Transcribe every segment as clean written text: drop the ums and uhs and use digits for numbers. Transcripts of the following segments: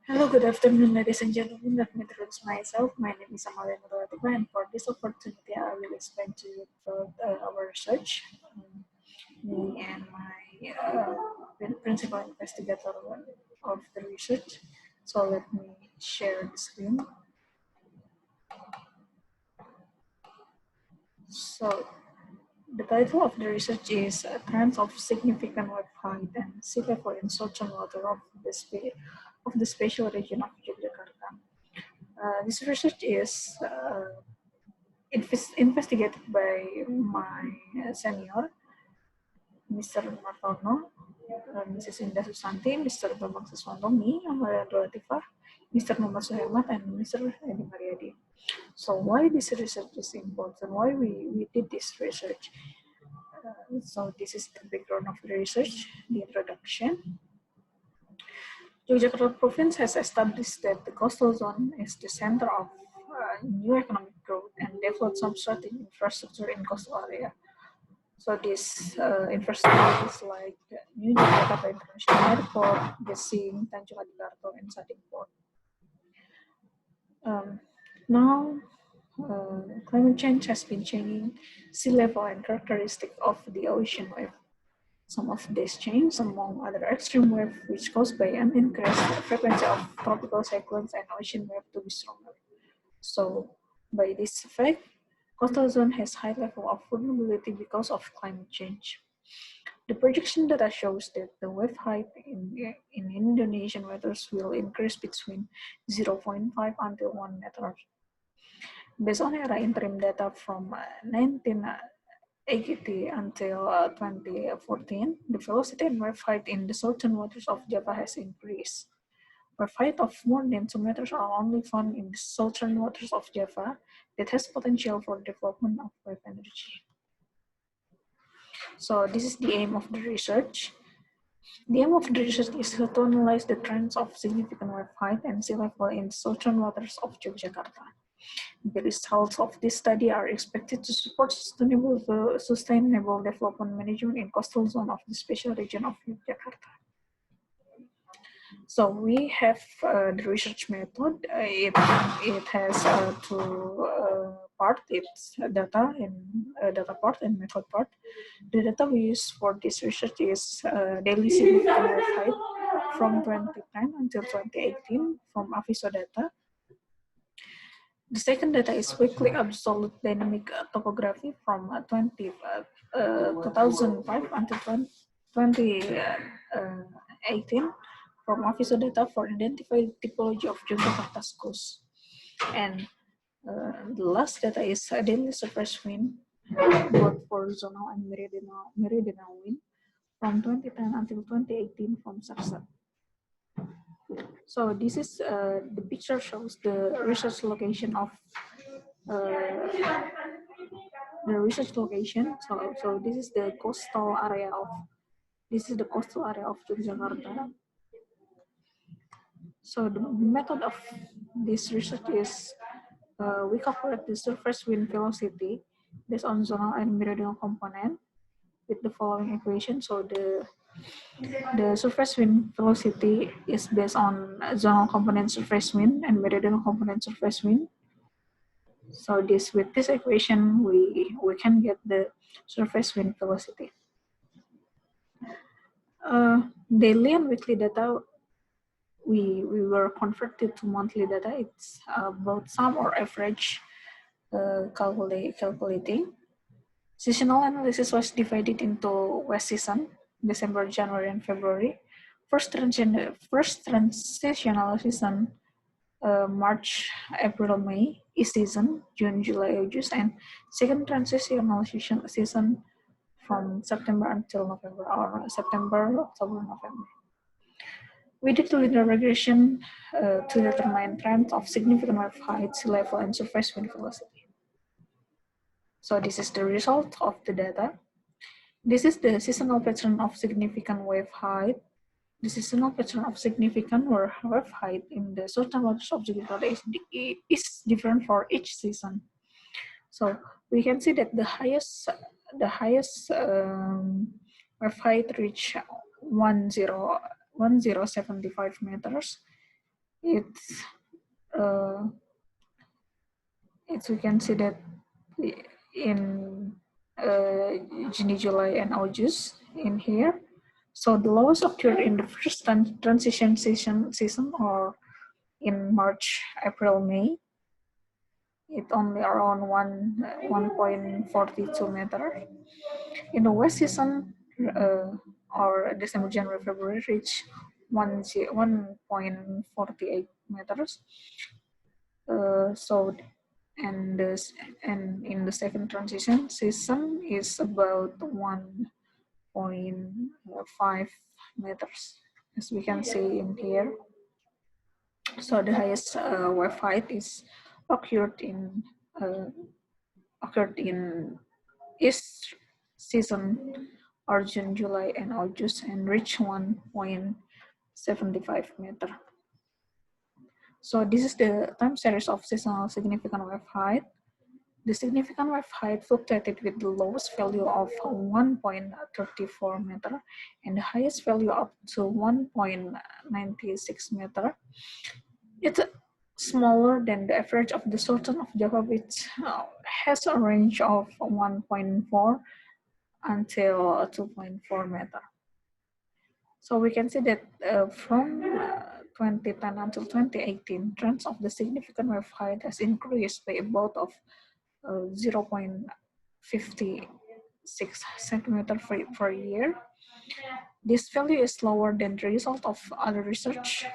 Hello, good afternoon, ladies and gentlemen. Let me introduce myself. My name is Amalia Nurulatika, and for this opportunity, I will explain to you about our research. Me and my principal investigator of the research. So let me share the screen. So the title of the research is Trends of Significant Wave Height and Sea Level in Southern Water of the Spatial Region of Yogyakarta. This research is investigated by my senior, Mr. Martono, Mrs. Indah Susanti, Mr. Bambang Siswanto, me, Amalia Dolatifah, Mr. Muhammad Suhermat, and Mr. Edi Mariadi. So why this research is important? Why we did this research? So this is the background of the research, the introduction. Yogyakarta province has established that the coastal zone is the center of new economic growth and developed some strategic infrastructure in coastal area. So this infrastructure is like New Jakarta International Airport, Gesing, Tanjung Adikarto, and Sadik Port. Now, climate change has been changing sea level and characteristic of the ocean wave. Some of these changes, among other extreme wave, which caused by an increased frequency of tropical cyclones and ocean wave to be stronger. So, by this effect, coastal zone has high level of vulnerability because of climate change. The projection data shows that the wave height in Indonesian waters will increase between 0.5 until 1 meter. Based on era interim data from 1980 until 2014, the velocity and wave height in the southern waters of Java has increased. Wave height of more than 2 meters are only found in the southern waters of Java that has potential for development of wave energy. So this is the aim of the research. The aim of the research is to analyze the trends of significant wave height and sea level in southern waters of Yogyakarta. The results of this study are expected to support sustainable development management in coastal zone of the special region of Yogyakarta. So we have the research method. It has two part. It's data and data part and method part. The data we use for this research is daily significant wave height from 2010 until 2018 from Aviso data. The second data is weekly absolute dynamic topography from 2005 until 2018 from Aviso data for identified typology of Yogyakarta's coast. And the last data is daily surface wind, both for zonal and meridional wind from 2010 until 2018 from SARSAT. So this is the picture shows the research location of the research location. So this is the coastal area of Yogyakarta. So the method of this research is we calculate the surface wind velocity based on zonal and meridional component with the following equation. So the surface wind velocity is based on zonal component surface wind and meridional component surface wind. So with this equation, we can get the surface wind velocity. Daily and weekly data we were converted to monthly data. It's about sum or average calculating. Seasonal analysis was divided into west season, December, January, and February. First transitional season, March, April, May. East season, June, July, August, and second transitional season from September until November, or September, October, November. We did linear regression to determine trend of significant wave height, sea level, and surface wind velocity. So this is the result of the data. This is the seasonal pattern of significant wave height. The seasonal pattern of significant wave height in the southern waters of Jakarta is different for each season. So we can see that the highest wave height reach 1075 meters it's we can see that in June, July, and August in here. So the lowest occurred in the first transition season or in March, April, May. It only around 1.42 meter. In the west season, or December, January, February, reach 1.48 meters. So and this and in the second transition season is about 1.5 meters, as we can see in here. So the highest wave height is occurred in uh, east season or June, July, and August, and reach 1.75 meter. So this is the time series of seasonal significant wave height. The significant wave height fluctuated with the lowest value of 1.34 meter and the highest value up to 1.96 meter. It's smaller than the average of the Sultan of Java, which has a range of 1.4 until 2.4 meter. So we can see that from 2010 until 2018, trends of the significant wave height has increased by about of 0.56 centimeter per year. This value is lower than the result of other research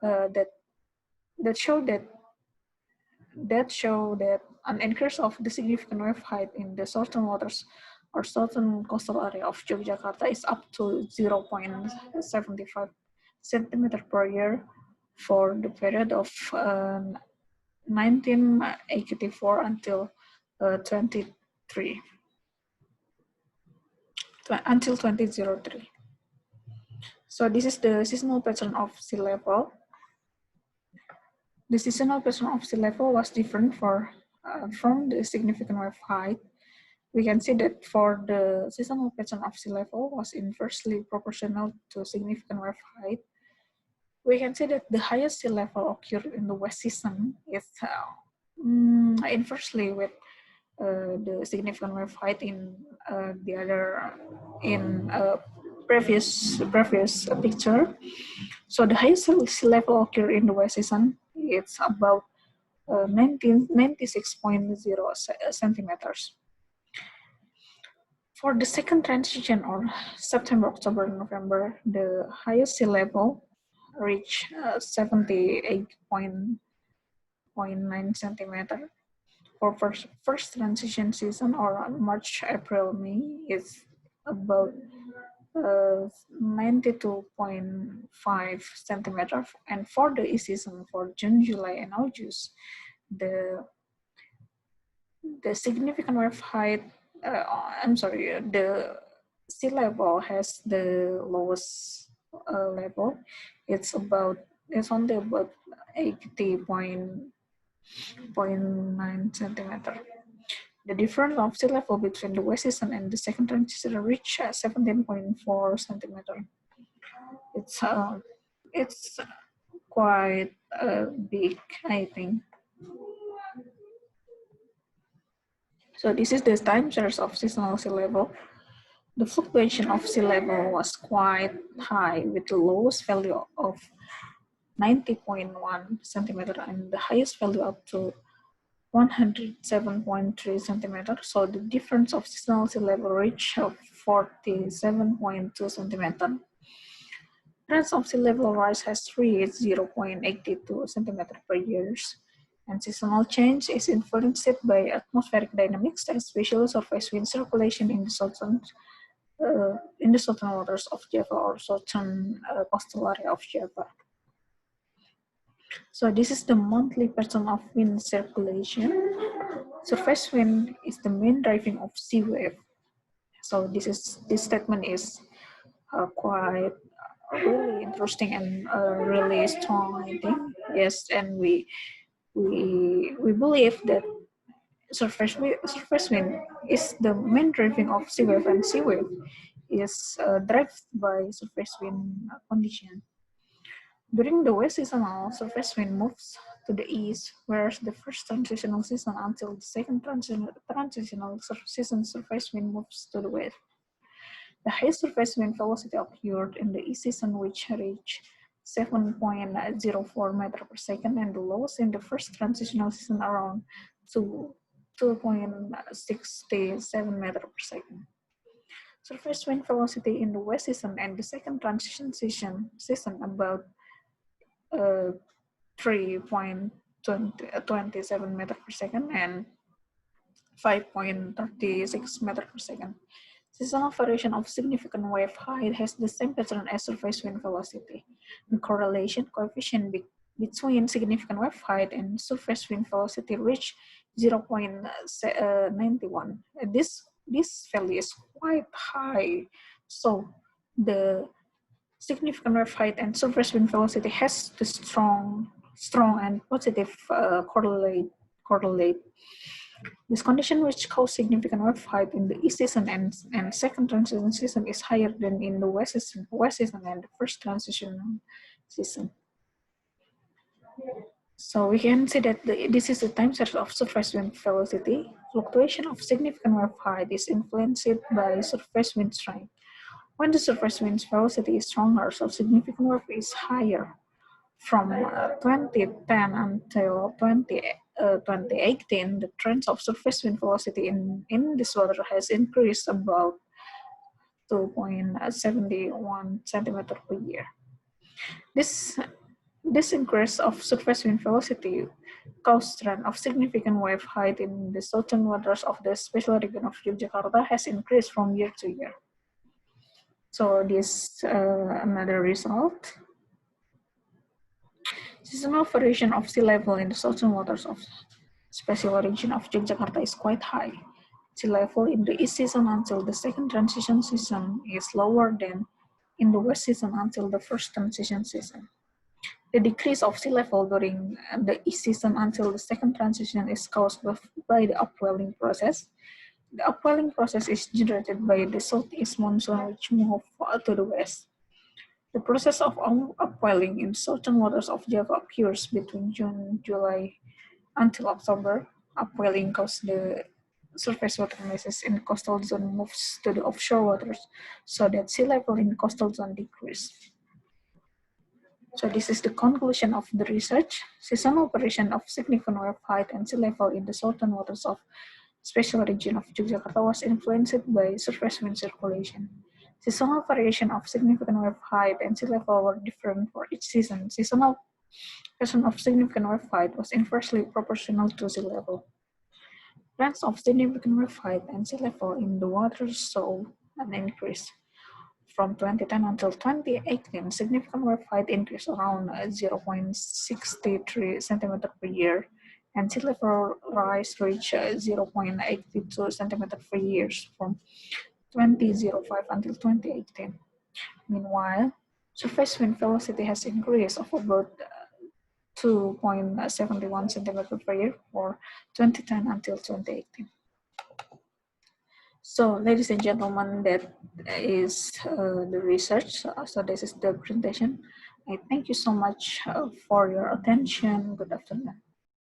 that show that an increase of the significant wave height in the southern waters or southern coastal area of Yogyakarta is up to 0.75 centimeter per year for the period of 1984 until 23 until 2003. So this is the seasonal pattern of sea level. The seasonal pattern of sea level was different from the significant wave height. We can see that for the seasonal pattern of sea level was inversely proportional to significant wave height. We can see that the highest sea level occurred in the west season is inversely with the significant wave height in the other in previous picture. So the highest sea level occurred in the west season. It's about 96.0 centimeters. For the second transition, or September, October, November, the highest sea level reached 78.9 centimeter. For first transition season, or March, April, May, is about 92.5 centimeter. And for the season, for June, July, and August, the significant wave height, the sea level has the lowest level. It's only about 80.9 centimeter. The difference of sea level between the west season and the second transition reached 17.4 centimeter. It's quite big, I think. So this is the time series of seasonal sea level. The fluctuation of sea level was quite high, with the lowest value of 90.1 centimeter and the highest value up to 107.3 centimeter. So the difference of seasonal sea level reached 47.2 centimeter. Trends of sea level rise has reached 0.82 centimeter per year, and seasonal change is influenced by atmospheric dynamics, especially surface wind circulation in the southern waters of Java or southern coastal area of Java. So this is the monthly pattern of wind circulation. Surface wind is the main driving of sea wave. So this statement is quite really interesting and really strong, I think. Yes, and we believe that surface wind is the main driving of sea wave, and sea wave is driven by surface wind condition. During the west seasonal, surface wind moves to the east, whereas the first transitional season until the second transitional season surface wind moves to the west. The highest surface wind velocity occurred in the east season, which reached 7.04 meter per second, and the lowest in the first transitional season around 2.67 meter per second. Surface wind velocity in the west season and the second transition season about 3.27 meter per second and 5.36 meter per second. Seasonal variation of significant wave height has the same pattern as surface wind velocity. The correlation coefficient between significant wave height and surface wind velocity reached 0.91. This value is quite high. So the significant wave height and surface wind velocity has the strong and positive correlate. This condition, which causes significant wave height in the east season and second transition season, is higher than in the west season and the first transition season. So we can see that this is the time series of surface wind velocity. Fluctuation of significant wave height is influenced by surface wind strength. When the surface wind's velocity is stronger, so significant wave is higher. From 2010 until 2018, the trend of surface wind velocity in this water has increased about 2.71 centimeter per year. This increase of surface wind velocity caused trend of significant wave height in the southern waters of the special region of Yogyakarta has increased from year to year. So this another result. Seasonal variation of sea level in the southern waters of special region of Yogyakarta is quite high. Sea level in the east season until the second transition season is lower than in the west season until the first transition season. The decrease of sea level during the east season until the second transition is caused by the upwelling process. The upwelling process is generated by the southeast monsoon, which move to the west. The process of upwelling in southern waters of Java occurs between June, July until October. Upwelling causes the surface water masses in the coastal zone moves to the offshore waters, so that sea level in the coastal zone decrease. So this is the conclusion of the research. Seasonal variation of significant wave height and sea level in the southern waters of special region of Yogyakarta was influenced by surface wind circulation. Seasonal variation of significant wave height and sea level were different for each season. Seasonal variation of significant wave height was inversely proportional to sea level. Trends of significant wave height and sea level in the water saw an increase. From 2010 until 2018, significant wave height increased around 0.63 centimeter per year, and sea level rise reached 0.82 centimeter per year from 2005 until 2018. Meanwhile, surface wind velocity has increased of about 2.71 centimeter per year for 2010 until 2018. So, ladies and gentlemen, that is the research. So this is the presentation. I thank you so much for your attention. Good afternoon.